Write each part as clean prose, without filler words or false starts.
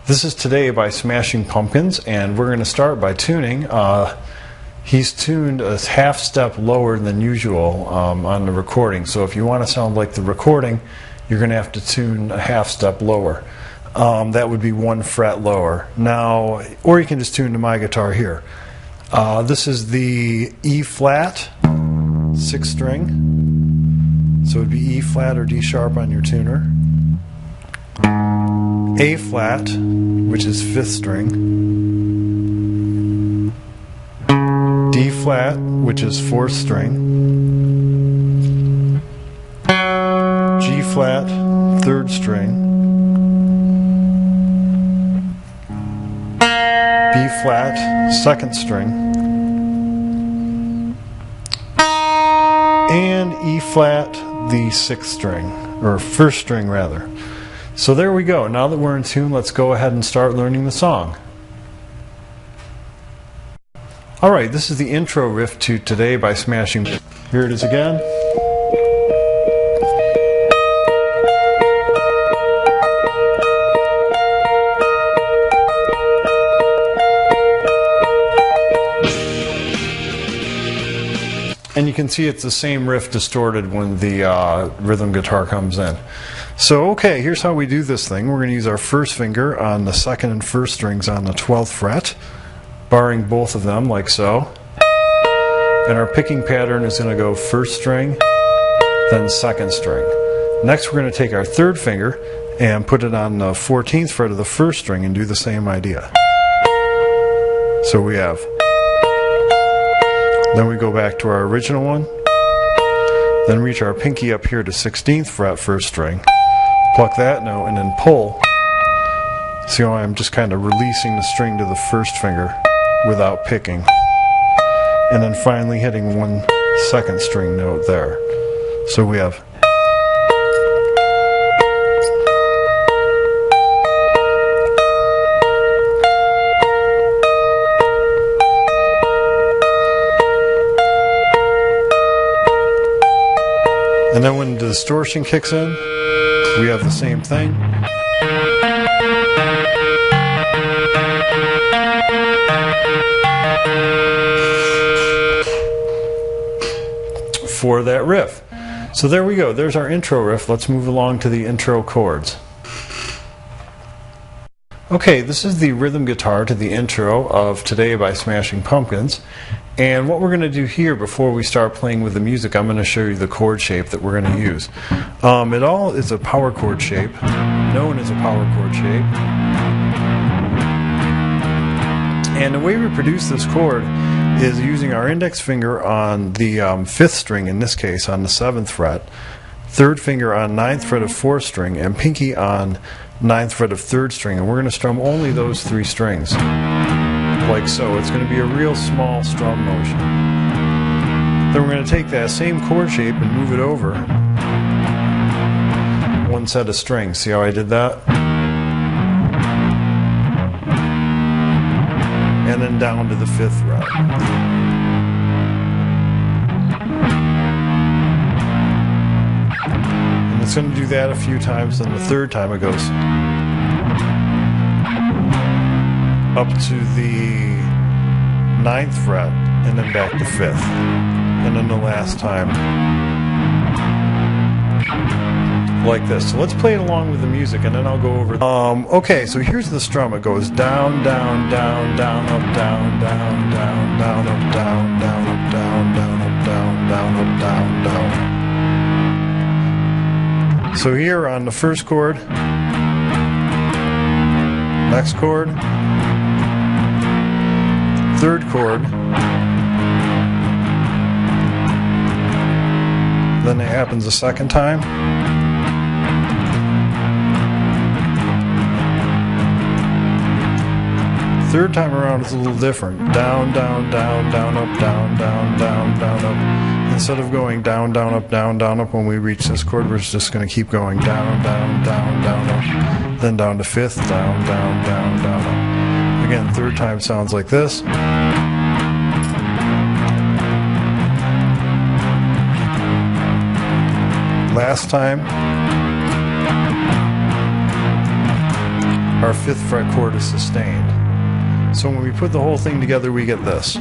This is Today by Smashing Pumpkins, and we're going to start by tuning. He's tuned a half step lower than usual on the recording, so if you want to sound like the recording, you're going to have to tune a half step lower. That would be 1 fret lower. Now, or you can just tune to my guitar here. This is the E flat 6th string, so it would be E flat or D sharp on your tuner. A flat, which is 5th string, D flat, which is 4th string, G flat, 3rd string, B flat, 2nd string, and E flat, the 6th string, or 1st string rather. So there we go. Now that we're in tune, let's go ahead and start learning the song. Alright, this is the intro riff to Today by Smashing. Here it is again. And you can see it's the same riff distorted when the rhythm guitar comes in. So okay, here's how we do this thing. We're going to use our first finger on the 2nd and 1st strings on the 12th fret, barring both of them like so. And our picking pattern is going to go 1st string, then 2nd string. Next we're going to take our 3rd finger and put it on the 14th fret of the 1st string and do the same idea. So we have, then we go back to our original one, then reach our pinky up here to 16th fret 1st string, pluck that note, and then pull. See how I'm just kind of releasing the string to the 1st finger without picking. And then finally hitting 1 2nd string note there. So we have. And then when the distortion kicks in, we have the same thing. For that riff. So there we go. There's our intro riff. Let's move along to the intro chords. Okay, this is the rhythm guitar to the intro of Today by Smashing Pumpkins. And what we're going to do here before we start playing with the music, I'm going to show you the chord shape that we're going to use. It all is a power chord shape, known as a power chord shape. And the way we produce this chord is using our index finger on the 5th string, in this case on the 7th fret, 3rd finger on 9th fret of 4th string, and pinky on 9th fret of 3rd string. And we're going to strum only those 3 strings. Like so. It's going to be a real small strum motion. Then we're going to take that same chord shape and move it over 1 set of strings. See how I did that? And then down to the 5th fret. And it's going to do that a few times, then the 3rd time it goes up to the 9th fret, and then back to 5th. And then the last time, like this. So let's play it along with the music, and then I'll go over. Okay, so here's the strum. It goes down, down, down, down, up, down, down, down, down, up, down, down, up, down, down, up, down, down, up, down, down. So here on the 1st chord, next chord, 3rd chord, then it happens a 2nd time, third time around it's a little different. Down, down, down, down, up, down, down, down, down, up. Instead of going down, down, up, down, down, up, when we reach this chord, we're just going to keep going down, down, down, down, up, then down to 5th, down, down, down, down, up. Again, 3rd time sounds like this. Last time. our 5th fret chord is sustained. So when we put the whole thing together, we get this.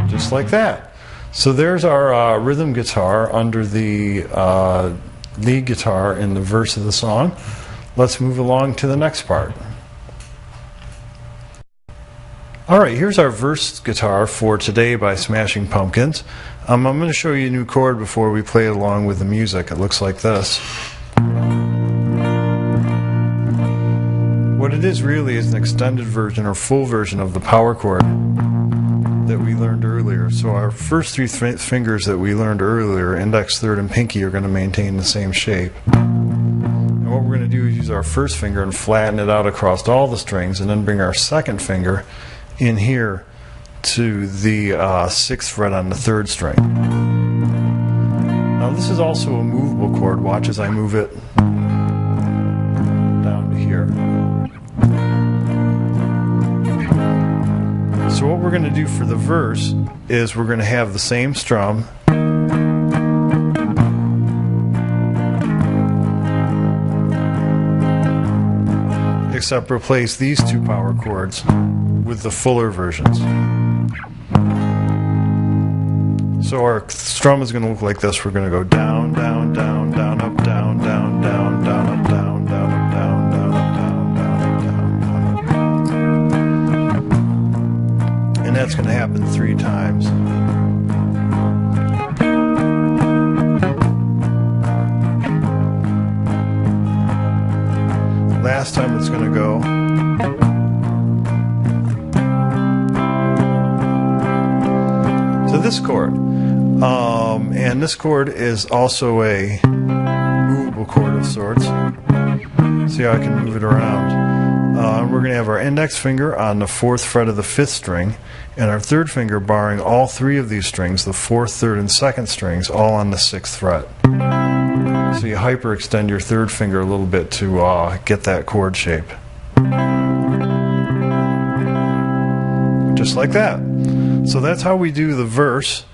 Just like that. So there's our rhythm guitar under the lead guitar in the verse of the song. Let's move along to the next part. Alright, here's our verse guitar for Today by Smashing Pumpkins. I'm going to show you a new chord before we play it along with the music. It looks like this. What it is really is an extended version or full version of the power chord that we learned earlier. So our first 3 fingers that we learned earlier, index, third, and pinky, are going to maintain the same shape. And what we're going to do is use our first finger and flatten it out across all the strings, and then bring our second finger in here to the 6th fret on the 3rd string. Now this is also a movable chord. Watch as I move it down to here. So what we're going to do for the verse is we're going to have the same strum, except replace these 2 power chords with the fuller versions. So our strum is going to look like this. We're going to go down, down, down, down, up, down, down, down, down, up, down, down, up, down, down, up, down, down, up, down, down, up. And that's going to happen 3 times. Last time it's going to go to this chord. And this chord is also a movable chord of sorts. See how I can move it around. We're going to have our index finger on the 4th fret of the 5th string, and our 3rd finger barring all 3 of these strings, the 4th, 3rd, and 2nd strings, all on the 6th fret. So you hyperextend your 3rd finger a little bit to get that chord shape. Just like that. So that's how we do the verse.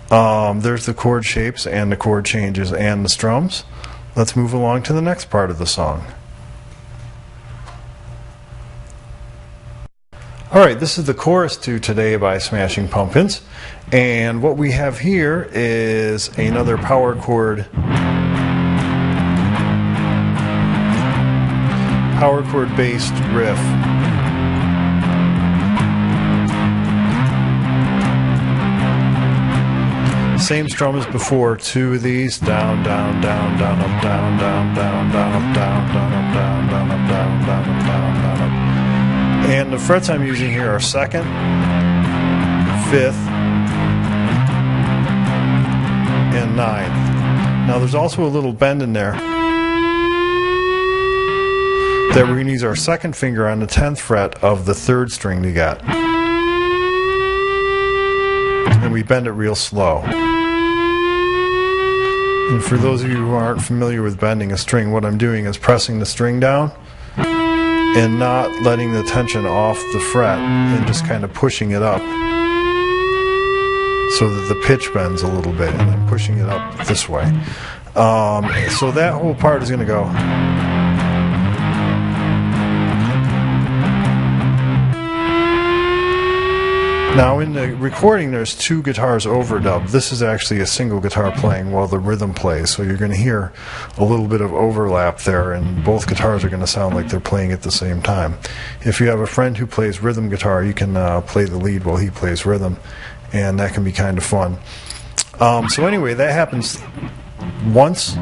There's the chord shapes and the chord changes and the strums. Let's move along to the next part of the song. Alright, this is the chorus to Today by Smashing Pumpkins. And what we have here is another power chord based riff. Same strum as before, 2 of these, down, down, down, down, up, down, down, down, down, up, down, down, up, down, down, up, down, down, up, down, down, up. And the frets I'm using here are 2nd, 5th, and 9th. Now there's also a little bend in there that we're going to use our 2nd finger on the 10th fret of the 3rd string to get. And we bend it real slow. And for those of you who aren't familiar with bending a string, what I'm doing is pressing the string down and not letting the tension off the fret and just kind of pushing it up so that the pitch bends a little bit, and I'm pushing it up this way. So that whole part is going to go. Now in the recording there's 2 guitars overdubbed. This is actually a single guitar playing while the rhythm plays, so you're going to hear a little bit of overlap there, and both guitars are going to sound like they're playing at the same time. If you have a friend who plays rhythm guitar, you can play the lead while he plays rhythm, and that can be kind of fun. So anyway, that happens once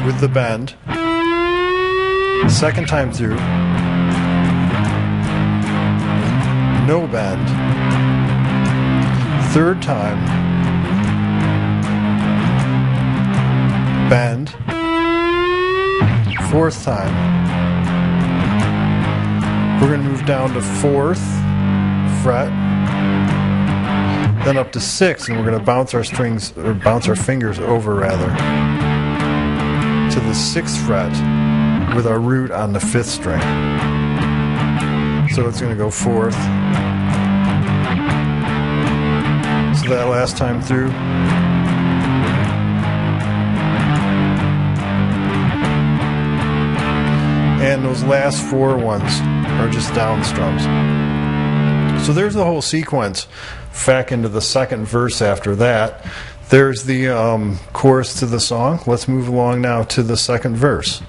with the bend, second time through, no bend, third time, bend, fourth time, We're going to move down to 4th fret, then up to 6th, and we're going to bounce our strings, or bounce our fingers over rather, to the 6th fret with our root on the 5th string. So it's going to go 4th. So that last time through. And those last 4 ones are just down strums. So there's the whole sequence. Back into the 2nd verse after that. There's the chorus to the song. Let's move along now to the 2nd verse.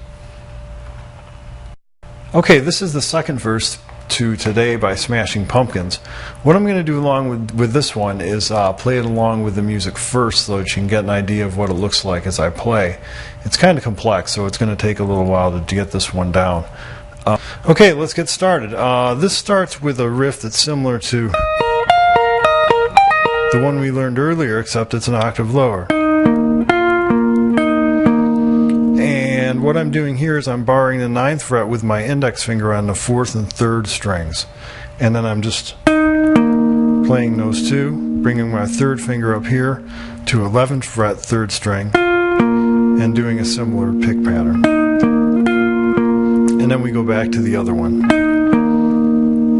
Okay, this is the 2nd verse to Today by Smashing Pumpkins. What I'm going to do along with this one is play it along with the music first so that you can get an idea of what it looks like as I play. It's kind of complex, so it's going to take a little while to get this one down. Okay, let's get started. This starts with a riff that's similar to the one we learned earlier, except it's an octave lower. And what I'm doing here is I'm borrowing the 9th fret with my index finger on the 4th and 3rd strings. And then I'm just playing those two, bringing my 3rd finger up here to 11th fret, 3rd string, and doing a similar pick pattern. And then we go back to the other one.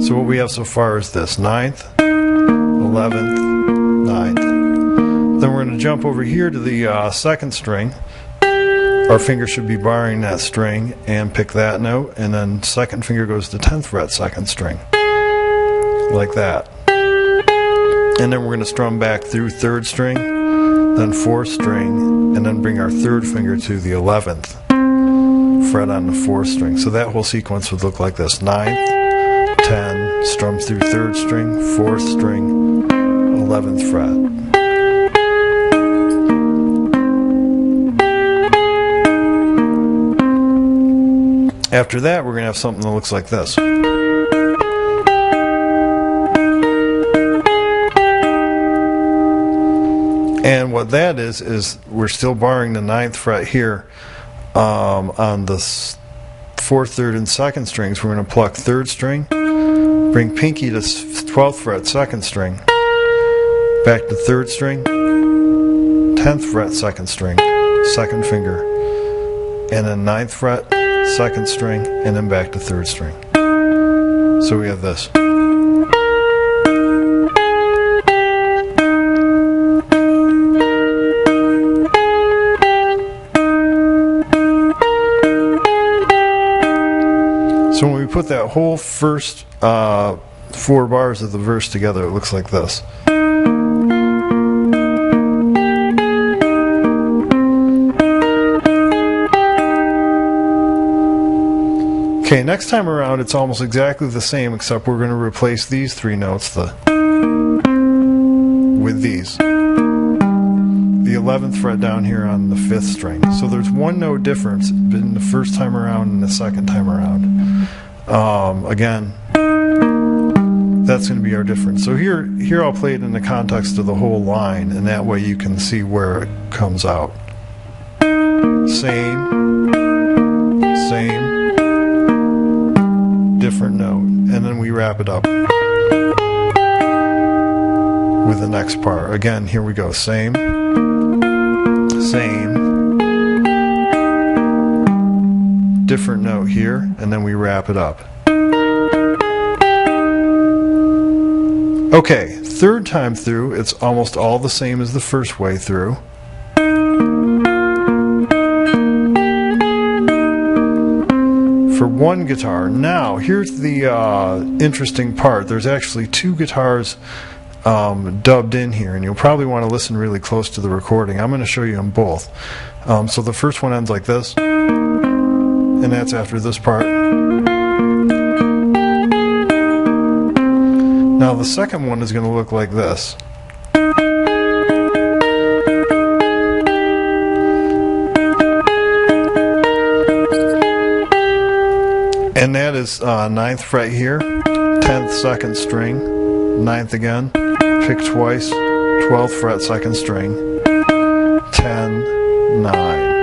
So what we have so far is this: 9th, 11th, 9th. Then we're going to jump over here to the 2nd string. Our finger should be borrowing that string and pick that note, and then 2nd finger goes to 10th fret, 2nd string, like that. And then we're going to strum back through 3rd string, then 4th string, and then bring our 3rd finger to the 11th fret on the 4th string. So that whole sequence would look like this: 9th, 10, strum through 3rd string, 4th string, 11th fret. After that, we're going to have something that looks like this. And what that is we're still borrowing the 9th fret here on the 4th, 3rd, and 2nd strings. We're going to pluck 3rd string, bring pinky to 12th fret, 2nd string, back to 3rd string, 10th fret, 2nd string, 2nd finger, and then 9th fret, 2nd string, and then back to 3rd string. So we have this. So when we put that whole first 4 bars of the verse together, it looks like this. Okay, next time around it's almost exactly the same, except we're going to replace these 3 notes with these. The 11th fret down here on the 5th string. So there's 1 note difference in the first time around and the second time around. Again, that's going to be our difference. So here I'll play it in the context of the whole line, and that way you can see where it comes out. Same, same, different note, and then we wrap it up with the next part. Again, here we go. Same, same, different note here, and then we wrap it up. Okay, 3rd time through, it's almost all the same as the first way through. For 1 guitar. Now, here's the interesting part. There's actually 2 guitars dubbed in here, and you'll probably want to listen really close to the recording. I'm going to show you them both. So the first one ends like this, and that's after this part. Now the second one is going to look like this. And that is 9th fret here, 10th 2nd string, 9th again, pick twice, 12th fret 2nd string, 10, 9.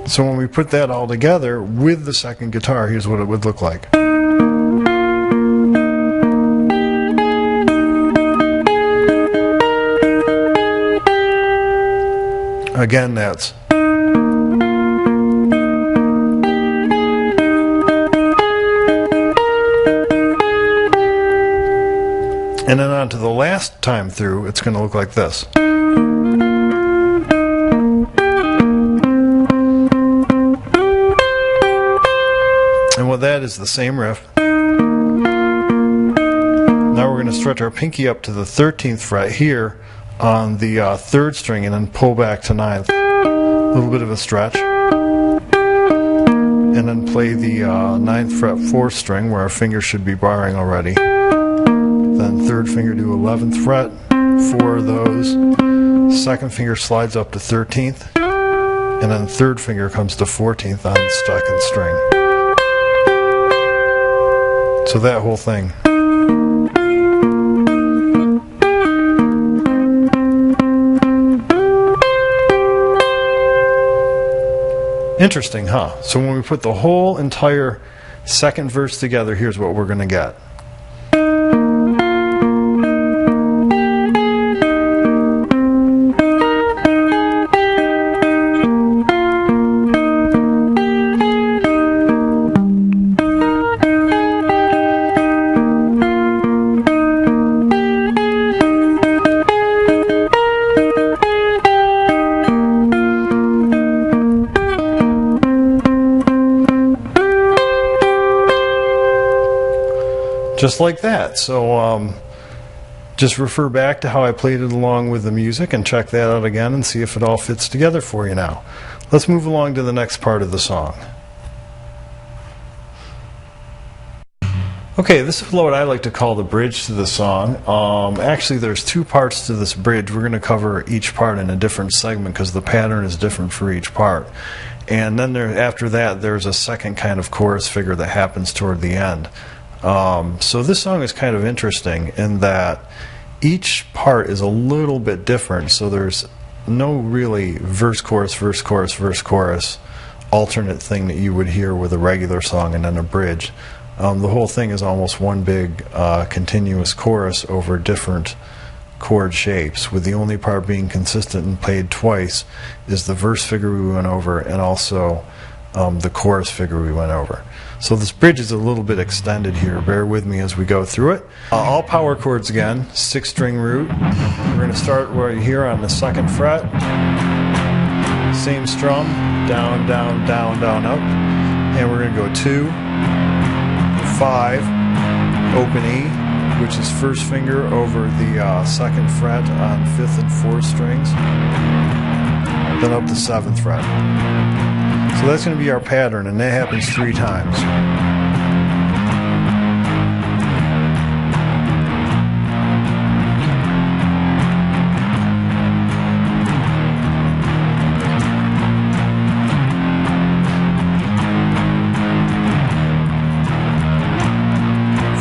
So when we put that all together with the second guitar, here's what it would look like. Again, that's. And then on to the last time through, it's going to look like this. And with that is the same riff. Now we're going to stretch our pinky up to the 13th fret here on the 3rd string and then pull back to 9th. A little bit of a stretch. And then play the 9th fret 4th string where our finger should be barring already. Then 3rd finger to 11th fret, 4 of those. 2nd finger slides up to 13th. And then 3rd finger comes to 14th on the 2nd string. So that whole thing. Interesting, huh? So when we put the whole entire second verse together, here's what we're going to get. Just like that. So just refer back to how I played it along with the music and check that out again and see if it all fits together for you now. Let's move along to the next part of the song. Okay, this is what I like to call the bridge to the song. Actually, there's 2 parts to this bridge. We're going to cover each part in a different segment because the pattern is different for each part. And then after that, there's a second kind of chorus figure that happens toward the end. So this song is kind of interesting in that each part is a little bit different. So there's no really verse, chorus, verse, chorus, verse, chorus alternate thing that you would hear with a regular song and then a bridge. The whole thing is almost one big continuous chorus over different chord shapes, with the only part being consistent and played twice is the verse figure we went over and also the chorus figure we went over. So this bridge is a little bit extended here. Bear with me as we go through it. All power chords again, 6-string root. We're going to start right here on the 2nd fret. Same strum, down, down, down, down, up. And we're going to go 2, 5, open E, which is 1st finger over the 2nd fret on 5th and 4th strings. Then up the 7th fret. So that's going to be our pattern, and that happens 3 times.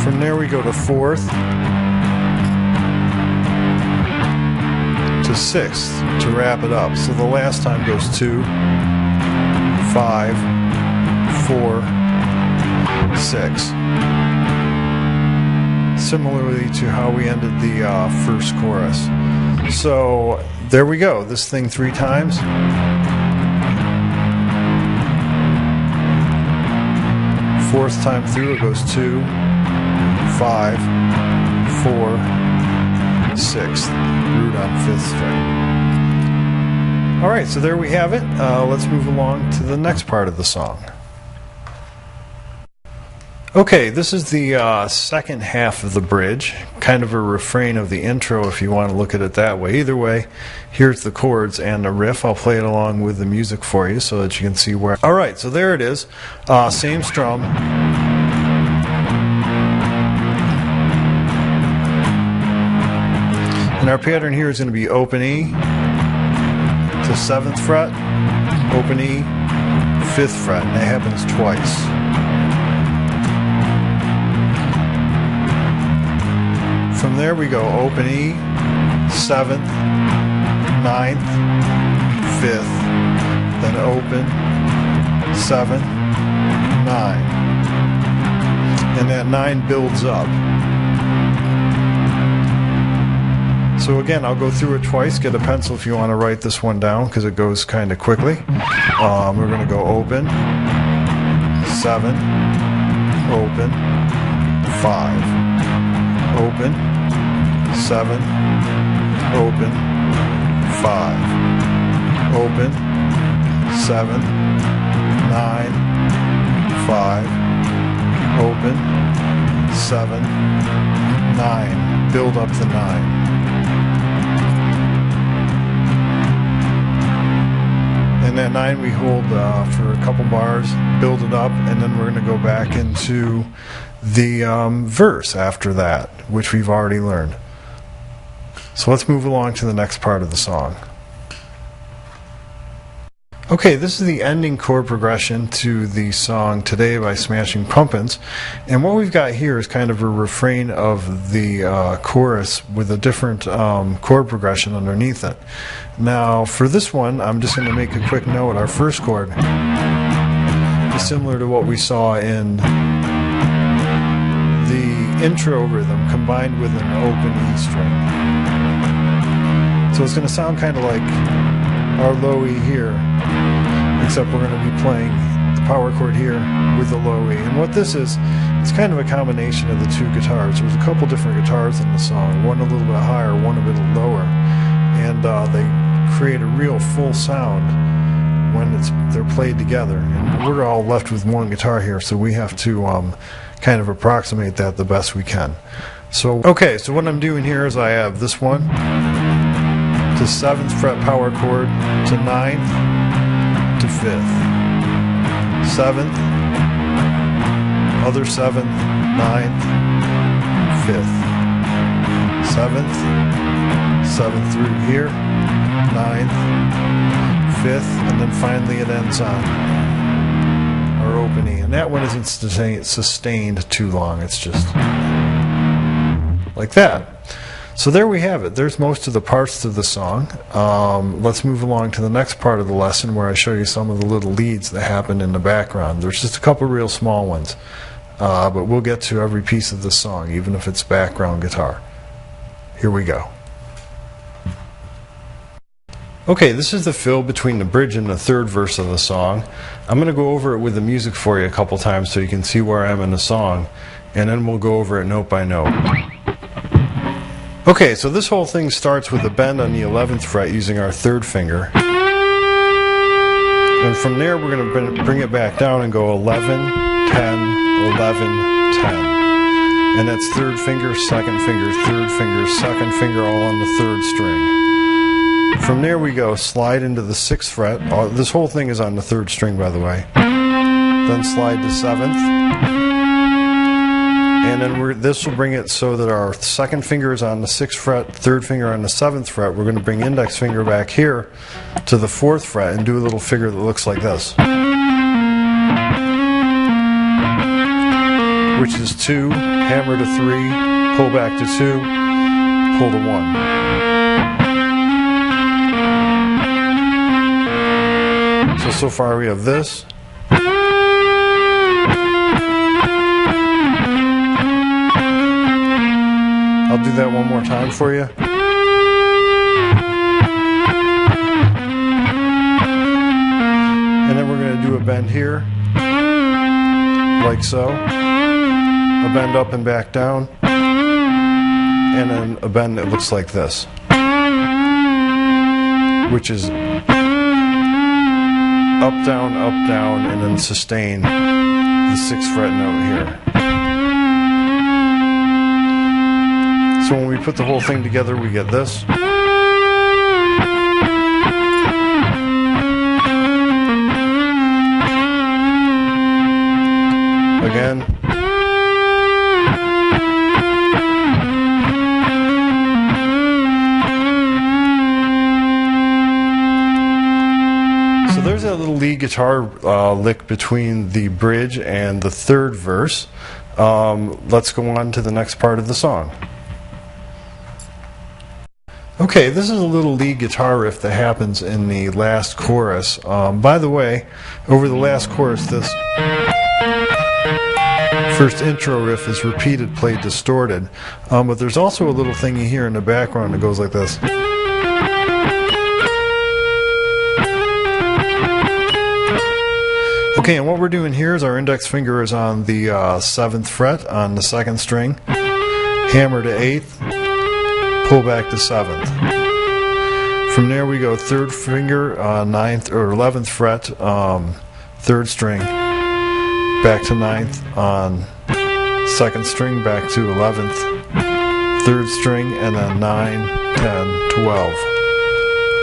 From there we go to 4th, to 6th to wrap it up. So the last time goes 2, 5, 4, 6. Similarly to how we ended the first chorus. So there we go. This thing 3 times. Fourth time through it goes 2, 5, 4, 6th, root on 5th string. Alright, so there we have it. Let's move along to the next part of the song. Okay, this is the second half of the bridge, kind of a refrain of the intro if you want to look at it that way. Either way, here's the chords and the riff. I'll play it along with the music for you so that you can see where... Alright, so there it is. Same strum. And our pattern here is going to be open E to 7th fret, open E, 5th fret, and that happens twice. From there we go open E, 7th, 9th, 5th, then open, 7, 9. And that 9 builds up. So again, I'll go through it twice. Get a pencil if you want to write this one down because it goes kind of quickly. We're going to go open, 7, open, 5, open, 7, open, 5, open, 7, 9, 5, open, 7, 9. Build up the 9. And that 9 we hold for a couple bars, build it up, and then we're going to go back into the verse after that, which we've already learned. So let's move along to the next part of the song. Okay, this is the ending chord progression to the song Today by Smashing Pumpkins. And what we've got here is kind of a refrain of the chorus with a different chord progression underneath it. Now, for this one, I'm just going to make a quick note. Our first chord is similar to what we saw in the intro rhythm combined with an open E string. So it's going to sound kind of like our low E here, except we're going to be playing the power chord here with the low E. And what this is, it's kind of a combination of the two guitars. There's a couple different guitars in the song, one a little bit higher, one a bit lower, and they create a real full sound when they're played together. And we're all left with one guitar here, so we have to kind of approximate that the best we can. So, okay, so what I'm doing here is I have this one to 7th fret power chord to 9th to 5th, 7th, other 7th, 9th, 5th, 7th, 7th through here, 9th, 5th, and then finally it ends on our open E. And that one isn't sustained too long, it's just like that. So there we have it. There's most of the parts to the song. Let's move along to the next part of the lesson where I show you some of the little leads that happen in the background. There's just a couple real small ones, but we'll get to every piece of the song, even if it's background guitar. Here we go. Okay, this is the fill between the bridge and the third verse of the song. I'm going to go over it with the music for you a couple times so you can see where I am in the song, and then we'll go over it note by note. Okay, so this whole thing starts with a bend on the 11th fret using our third finger. And from there we're going to bring it back down and go 11, 10, 11, 10. And that's third finger, second finger, third finger, second finger, all on the third string. From there we go, slide into the 6th fret. This whole thing is on the third string, by the way. Then slide to 7th. And then this will bring it so that our second finger is on the 6th fret, third finger on the 7th fret. We're going to bring index finger back here to the 4th fret and do a little figure that looks like this. Which is 2, hammer to 3, pull back to 2, pull to 1. So far we have this. I'll do that one more time for you. And then we're going to do a bend here, like so. A bend up and back down. And then a bend that looks like this, which is up, down, and then sustain the 6th fret note here. So when we put the whole thing together, we get this. Again. So there's that little lead guitar lick between the bridge and the third verse. Let's go on to the next part of the song. Okay, this is a little lead guitar riff that happens in the last chorus. By the way, over the last chorus, this first intro riff is repeated, played distorted. But there's also a little thing you hear in the background that goes like this. Okay, and what we're doing here is our index finger is on the 7th fret on the 2nd string, hammer to 8th, pull back to 7th. From there we go 3rd finger, 9th or 11th fret, 3rd string, back to 9th on 2nd string, back to 11th, 3rd string, and then 9, 10, 12,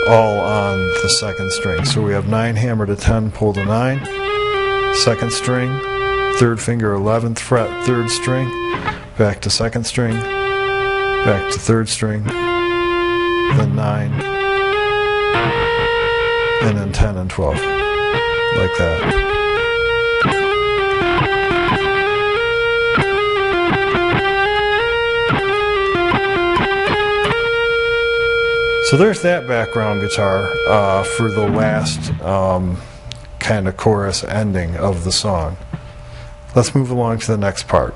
all on the 2nd string. So we have 9 hammer to 10, pull to 9, 2nd string, 3rd finger, 11th fret, 3rd string, back to 2nd string, back to 3rd string, then 9, and then 10 and 12, like that. So there's that background guitar for the last kind of chorus ending of the song. Let's move along to the next part.